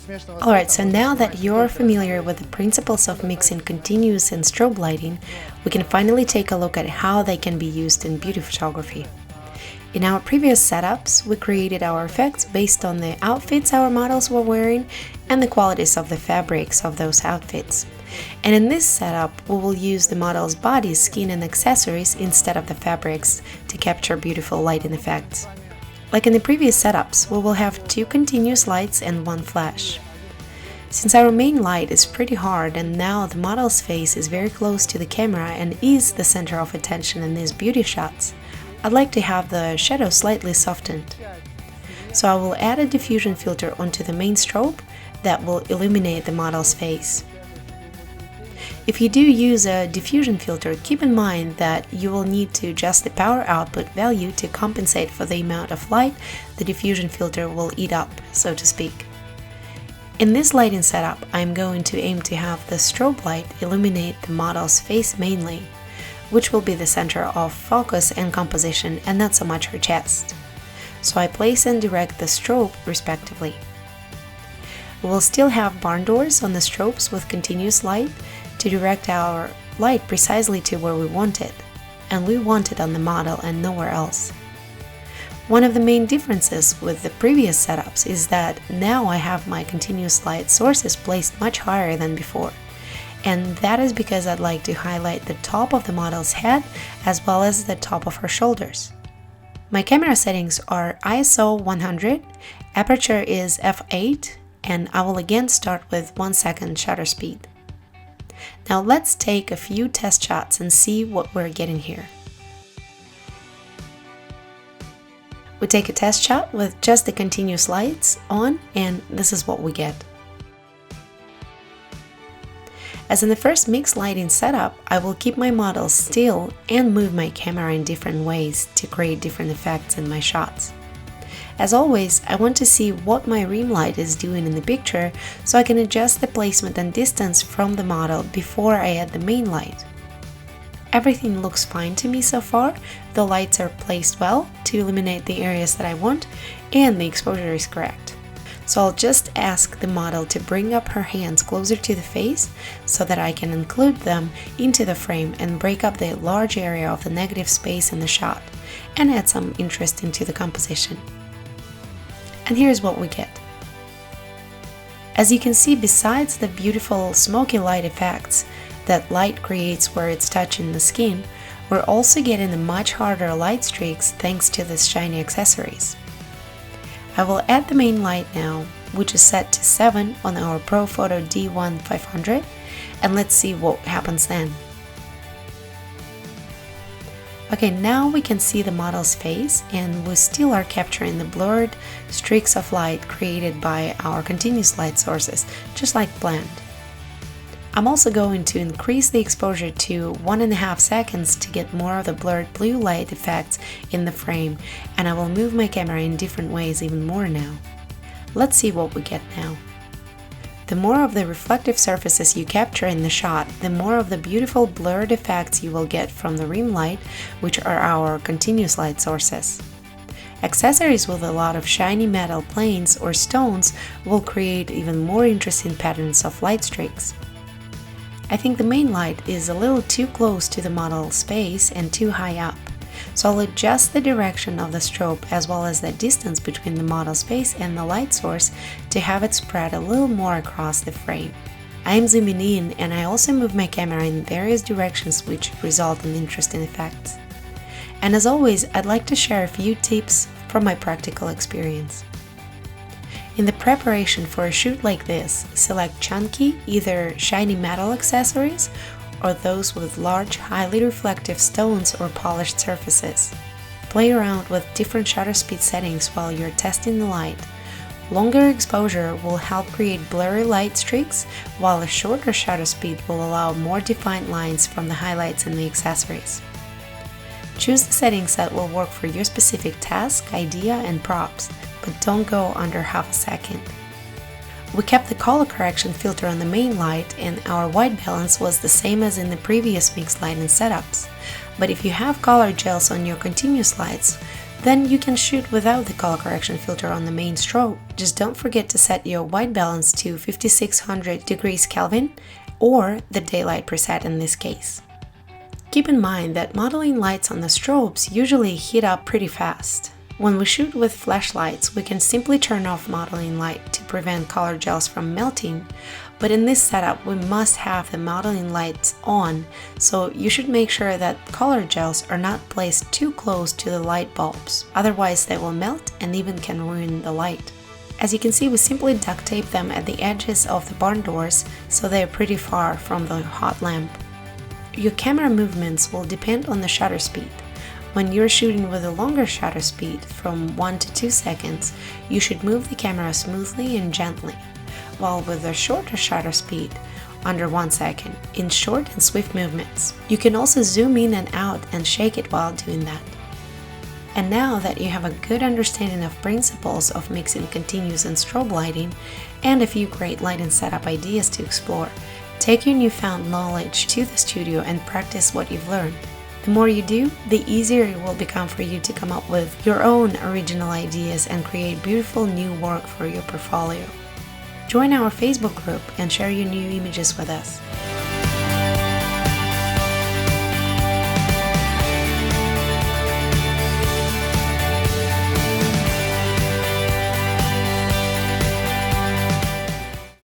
Alright, so now that you're familiar with the principles of mixing continuous and strobe lighting, we can finally take a look at how they can be used in beauty photography. In our previous setups, we created our effects based on the outfits our models were wearing and the qualities of the fabrics of those outfits. And in this setup, we will use the model's body, skin and accessories instead of the fabrics to capture beautiful lighting effects. Like in the previous setups, we will have 2 continuous lights and 1 flash. Since our main light is pretty hard and now the model's face is very close to the camera and is the center of attention in these beauty shots, I'd like to have the shadow slightly softened. So I will add a diffusion filter onto the main strobe that will illuminate the model's face. If you do use a diffusion filter, keep in mind that you will need to adjust the power output value to compensate for the amount of light the diffusion filter will eat up, so to speak. In this lighting setup, I'm going to aim to have the strobe light illuminate the model's face mainly, which will be the center of focus and composition and not so much her chest. So I place and direct the strobe respectively. We will still have barn doors on the strobes with continuous light to direct our light precisely to where we want it, and we want it on the model and nowhere else. One of the main differences with the previous setups is that now I have my continuous light sources placed much higher than before, and that is because I'd like to highlight the top of the model's head as well as the top of her shoulders. My camera settings are ISO 100, aperture is f8, and I will again start with 1 second shutter speed. Now let's take a few test shots and see what we're getting here. We take a test shot with just the continuous lights on, and this is what we get. As in the first mixed lighting setup, I will keep my model still and move my camera in different ways to create different effects in my shots. As always, I want to see what my rim light is doing in the picture so I can adjust the placement and distance from the model before I add the main light. Everything looks fine to me so far, the lights are placed well to illuminate the areas that I want and the exposure is correct. So I'll just ask the model to bring up her hands closer to the face so that I can include them into the frame and break up the large area of the negative space in the shot and add some interest into the composition. And here's what we get. As you can see, besides the beautiful smoky light effects that light creates where it's touching the skin, we're also getting the much harder light streaks thanks to these shiny accessories. I will add the main light now, which is set to 7 on our ProPhoto D1 500, and let's see what happens then. Okay, now we can see the model's face and we still are capturing the blurred streaks of light created by our continuous light sources, just like planned. I'm also going to increase the exposure to 1.5 seconds to get more of the blurred blue light effects in the frame, and I will move my camera in different ways even more now. Let's see what we get now. The more of the reflective surfaces you capture in the shot, the more of the beautiful blurred effects you will get from the rim light, which are our continuous light sources. Accessories with a lot of shiny metal planes or stones will create even more interesting patterns of light streaks. I think the main light is a little too close to the model's face and too high up, so I'll adjust the direction of the strobe as well as the distance between the model's face and the light source to have it spread a little more across the frame. I am zooming in and I also move my camera in various directions which result in interesting effects. And as always, I'd like to share a few tips from my practical experience. In the preparation for a shoot like this, select chunky, either shiny metal accessories or those with large, highly reflective stones or polished surfaces. Play around with different shutter speed settings while you're testing the light. Longer exposure will help create blurry light streaks, while a shorter shutter speed will allow more defined lines from the highlights in the accessories. Choose the settings that will work for your specific task, idea, and props, but don't go under half a second. We kept the color correction filter on the main light and our white balance was the same as in the previous mixed lighting setups. But if you have color gels on your continuous lights, Then you can shoot without the color correction filter on the main strobe. Just don't forget to set your white balance to 5600 degrees Kelvin or the daylight preset in this case. Keep in mind that modeling lights on the strobes usually heat up pretty fast. When we shoot with flashlights, we can simply turn off modeling light to prevent color gels from melting, but in this setup we must have the modeling lights on, so you should make sure that color gels are not placed too close to the light bulbs, otherwise they will melt and even can ruin the light. As you can see, we simply duct tape them at the edges of the barn doors so they are pretty far from the hot lamp. Your camera movements will depend on the shutter speed. When you're shooting with a longer shutter speed, from 1 to 2 seconds, you should move the camera smoothly and gently, while with a shorter shutter speed, under 1 second, in short and swift movements. You can also zoom in and out and shake it while doing that. And now that you have a good understanding of principles of mixing continuous and strobe lighting, and a few great lighting setup ideas to explore, take your newfound knowledge to the studio and practice what you've learned. The more you do, the easier it will become for you to come up with your own original ideas and create beautiful new work for your portfolio. Join our Facebook group and share your new images with us.